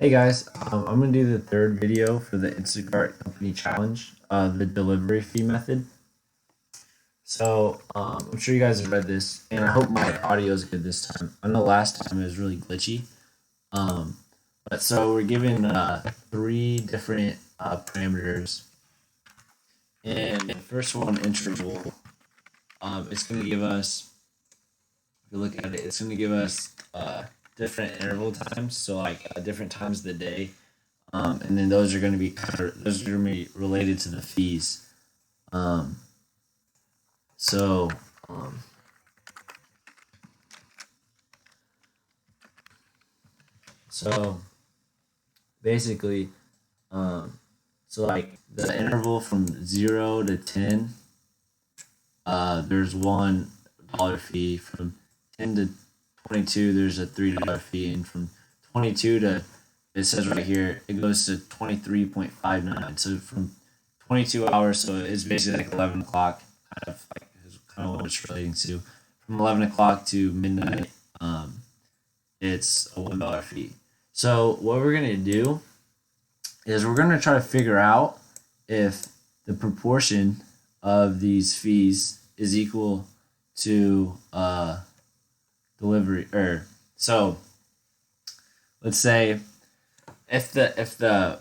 Hey guys, I'm gonna do the third video for the Instacart company challenge, the delivery fee method. So I'm sure you guys have read this, and I hope my audio is good this time. I know last time it was really glitchy, um, but so we're given three different parameters, and the first one, interval, it's gonna give us. If you look at it, it's gonna give us different interval times, so like different times of the day. And then those are going to be related to the fees. Um, so um, so basically, so like the interval from 0 to 10, there's $1 fee. From 10 to 22, there's a $3 fee, and from 22 to, it says right here, it goes to 23.59. So from 22 hours, so it's basically like 11 o'clock, kind of what it's relating to. From 11 o'clock to midnight, it's a $1 fee. So what we're gonna do is we're gonna try to figure out if the proportion of these fees is equal to delivery. Or so let's say if the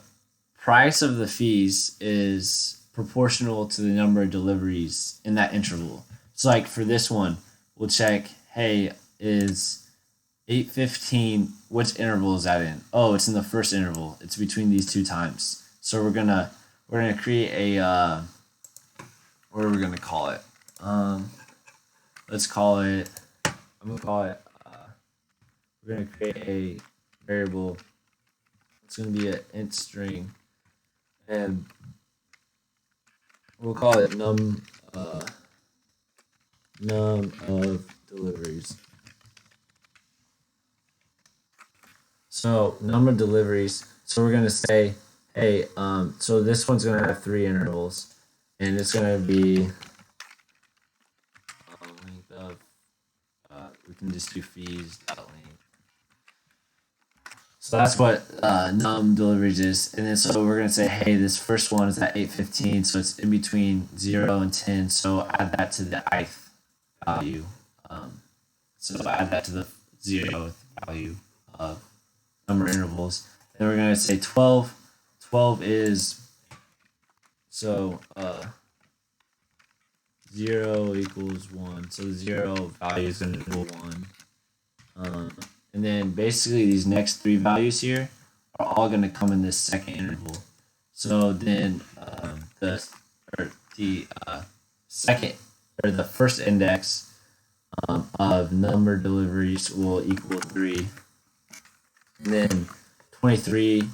price of the fees is proportional to the number of deliveries in that interval. So like for this one, we'll check, hey, is 8:15, which interval is that in? Oh, it's in the first interval. It's between these two times. So we're gonna create a what are we gonna call it? Let's call it, I'm gonna call it we're gonna create a variable. It's gonna be an int string, and we'll call it num of deliveries. So number of deliveries. So we're gonna say, hey, so this one's gonna have three intervals, and it's gonna be length of. We can just do fees dot length. So that's what num deliveries is, and then so we're gonna say, hey, this first one is at 8:15, so it's in between 0 and 10. So add that to the ith value. So add that to the 0th value of number of intervals. Then we're gonna say 12. 12 is so 0 equals 1. So the 0 value is gonna equal 1. And then basically these next three values here are all going to come in this second interval. So then the second or the first index of number deliveries will equal 3. And then 23,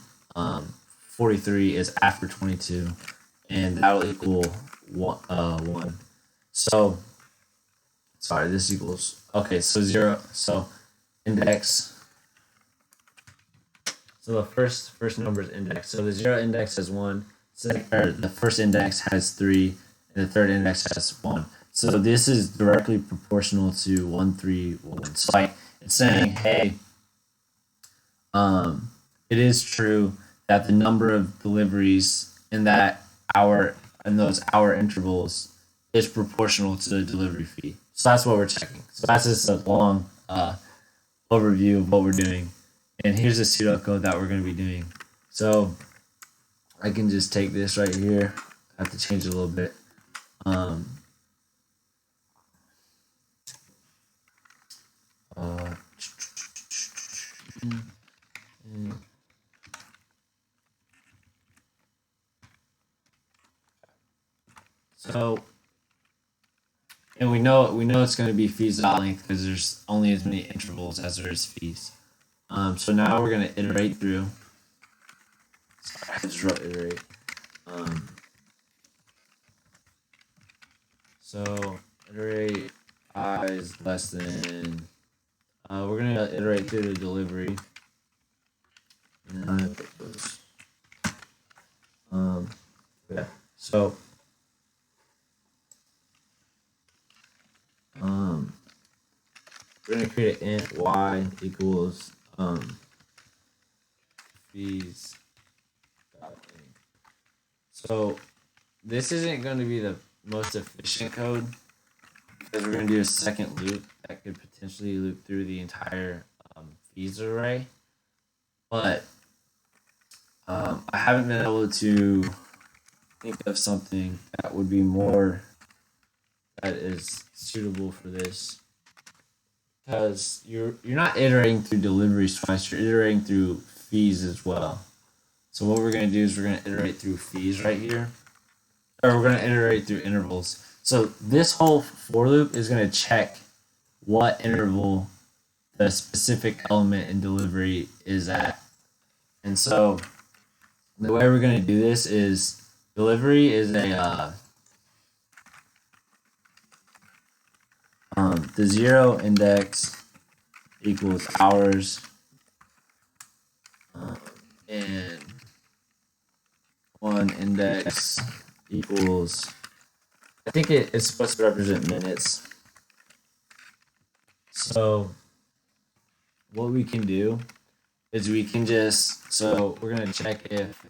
43 is after 22, and that will equal 1. So sorry, this equals, okay, so 0. So index. So the first number is index. So the 0 index has 1. The first index has 3, and the third index has 1. So this is directly proportional to 1, 3, 1. So like it's saying, hey, it is true that the number of deliveries in those hour intervals is proportional to the delivery fee. So that's what we're checking. So that's just a long overview of what we're doing, and here's the pseudocode that we're going to be doing. So I can just take this right here. I have to change it a little bit. So, and we know it's going to be fees dot length because there's only as many intervals as there is fees. So now we're going to iterate through. Sorry, I just wrote iterate. So iterate I is less than. We're going to iterate through the delivery. And yeah. So we're going to create an int y equals fees. So this isn't going to be the most efficient code because we're going to do a second loop that could potentially loop through the entire fees array. But I haven't been able to think of something that would be more that is suitable for this, because you're not iterating through deliveries twice, you're iterating through fees as well. So what we're going to do is we're going to iterate through fees right here, or we're going to iterate through intervals. So this whole for loop is going to check what interval the specific element in delivery is at. And so the way we're going to do this is delivery is a the 0 index equals hours, and 1 index equals, I think it's supposed to represent minutes. So what we can do is we can just, so we're going to check if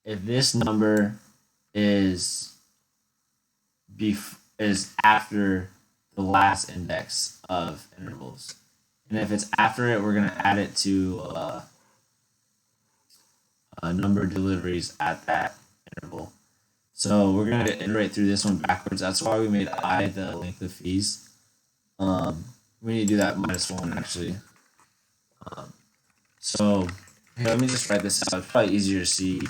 this number is after the last index of intervals. And if it's after it, we're going to add it to number of deliveries at that interval. So we're going to iterate through this one backwards. That's why we made I the length of fees. We need to do that -1 actually. So here, let me just write this out. It's probably easier to see.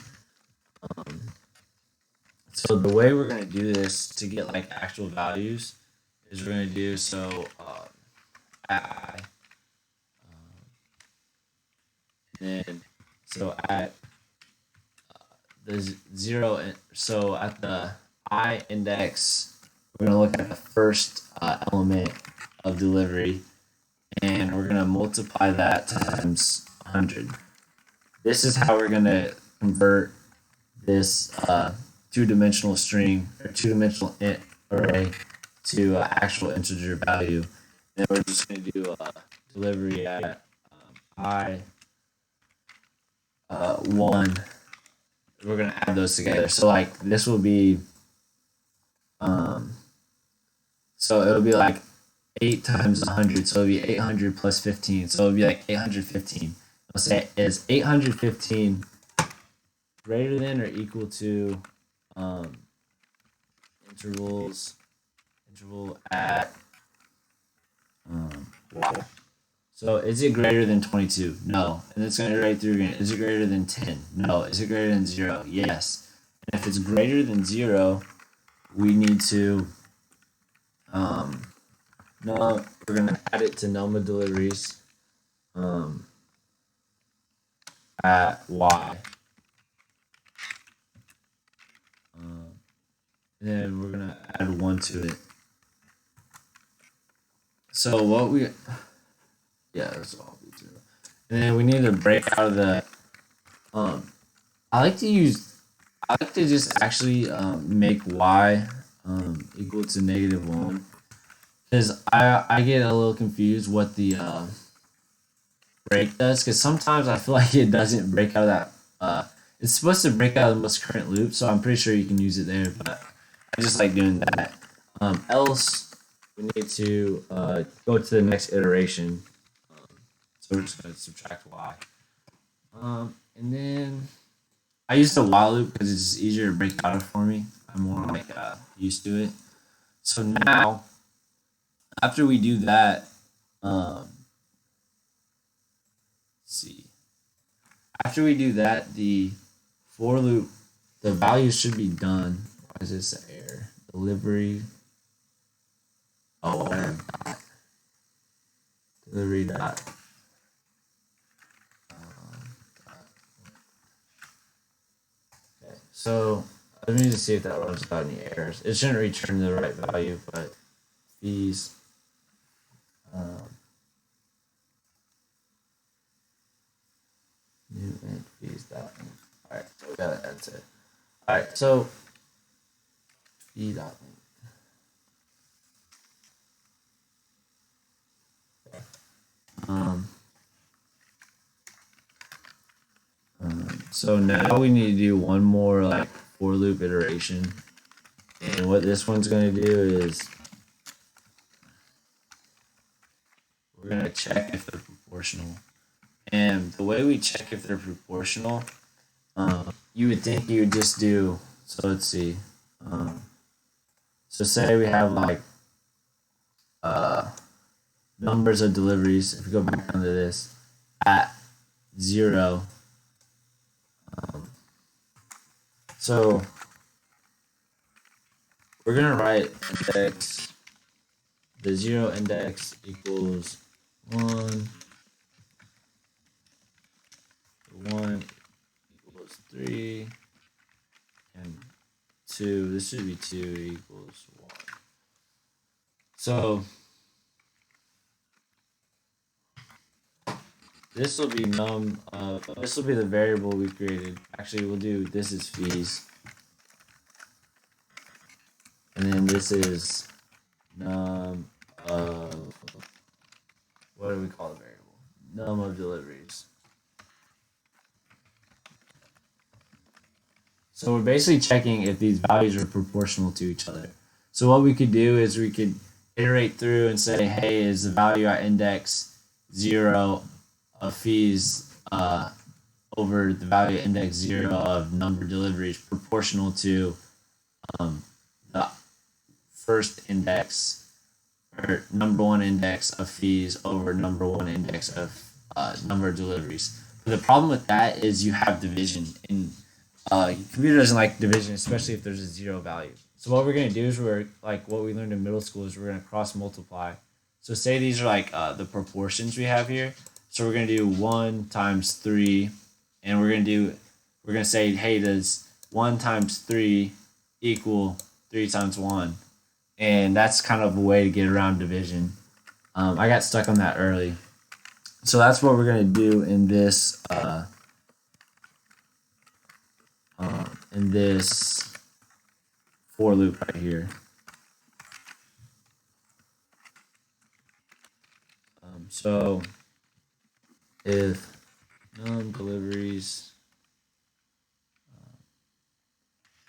So the way we're going to do this to get like actual values is we're going to do at I, and so at the 0, so at the I index, we're going to look at the first element of delivery, and we're going to multiply that times 100. This is how we're going to convert this two-dimensional string or two-dimensional int array to actual integer value. And we're just going to do delivery at I 1. We're going to add those together. So like this will be, so it'll be like 8 times 100. So it'll be 800 plus 15. So it'll be like 815. I'll say, is 815 greater than or equal to interval at y. So is it greater than 22? No. And it's going to iterate through again. Is it greater than 10? No. Is it greater than 0? Yes. And if it's greater than 0, we need to no, we're going to add it to num of deliveries at y. And then we're going to add 1 to it. So what we, yeah, that's all we do. And then we need to break out of the, I like to just actually make y equal to -1, because I get a little confused what the break does, because sometimes I feel like it doesn't break out of that, it's supposed to break out of the most current loop, so I'm pretty sure you can use it there, but I just like doing that. Else we need to go to the next iteration, so we're just going to subtract y, and then I use the while loop because it's just easier to break out of for me. I'm more like used to it. So now, after we do that, let's see. After we do that, the for loop, the values should be done. Why is this an error? Delivery. Oh, dot. Delivery dot. Okay, so let me just see if that runs without any errors. It shouldn't return the right value, but fees. New int fees dot int. All right, so we gotta add to it. All right, so fee dot int. So now we need to do one more like for loop iteration. And what this one's going to do is we're going to check if they're proportional. And the way we check if they're proportional, you would think you would just do, so let's see. So say we have like numbers of deliveries. If we go back onto this at 0. So we're going to write index, the 0 index equals 1, 1 equals 3, and 2, this should be 2 equals 1. So this will be this will be the variable we created. Actually, we'll do this is fees. And then this is num of, what do we call the variable? Num of deliveries. So we're basically checking if these values are proportional to each other. So what we could do is we could iterate through and say, hey, is the value at index 0 of fees over the value at index 0 of number of deliveries proportional to the first index or number 1 index of fees over number 1 index of number of deliveries. But the problem with that is you have division, and computer doesn't like division, especially if there's a 0 value. So what we're going to do is we're like what we learned in middle school is we're going to cross multiply. So say these are like the proportions we have here. So we're going to do 1 times 3, and we're going to say, hey, does 1 times 3 equal 3 times 1? And that's kind of a way to get around division. I got stuck on that early. So that's what we're going to do in this for loop right here. So if num deliveries,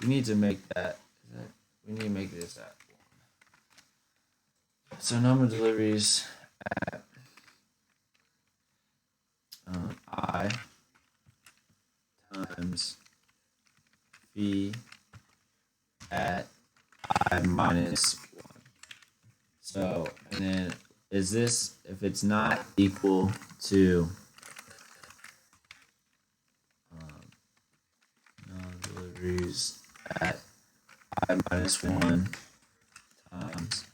we need to make we need to make this at 1. So number of deliveries at I times fee at I minus 1. So, and then is this, if it's not equal to deliveries at I minus 1 times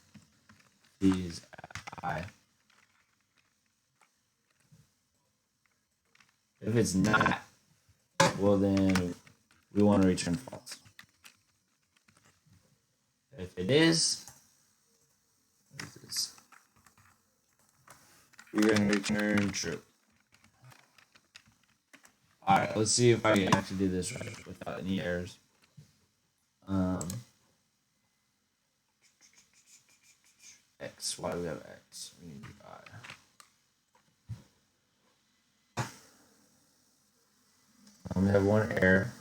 fees at I. If it's not, well then we want to return false. If it is, what is this? We're going to return true. Alright, let's see if I can actually do this right without any errors. X, why do we have X? We need I. We have one error.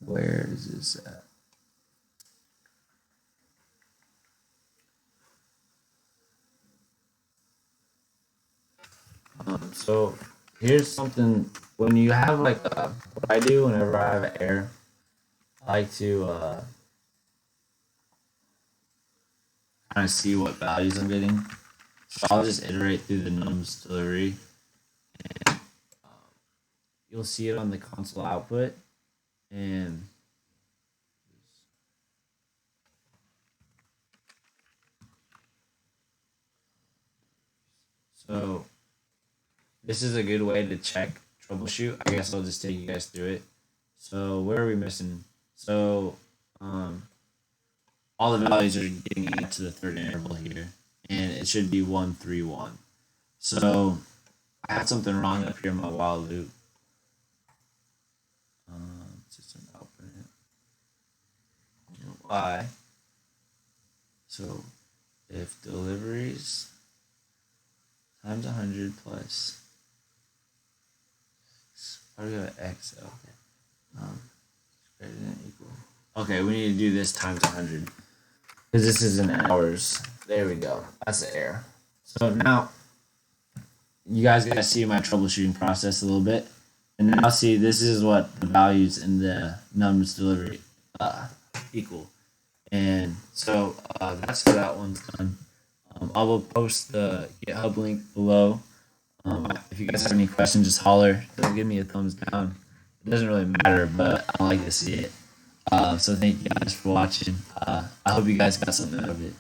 Where is this at? So here's something, when you have like what I do whenever I have an error, I like to kind of see what values I'm getting. So I'll just iterate through the nums delivery, and you'll see it on the console output. And so this is a good way to check, troubleshoot. I guess I'll just take you guys through it. So where are we missing? So all the values are getting added to the third interval here, and it should be 1, 3, 1. So I had something wrong up here in my while loop. System output. Why? So if deliveries times 100 plus How do we have x? Okay. Greater than equal. Okay, we need to do this times 100 because this is in hours. There we go. That's the error. So now you guys got to see my troubleshooting process a little bit, and now see this is what the values in the nums delivery equal. And so that's how that one's done. I will post the GitHub link below. If you guys have any questions, just holler. Don't give me a thumbs down. It doesn't really matter, but I like to see it. So thank you guys for watching. I hope you guys got something out of it.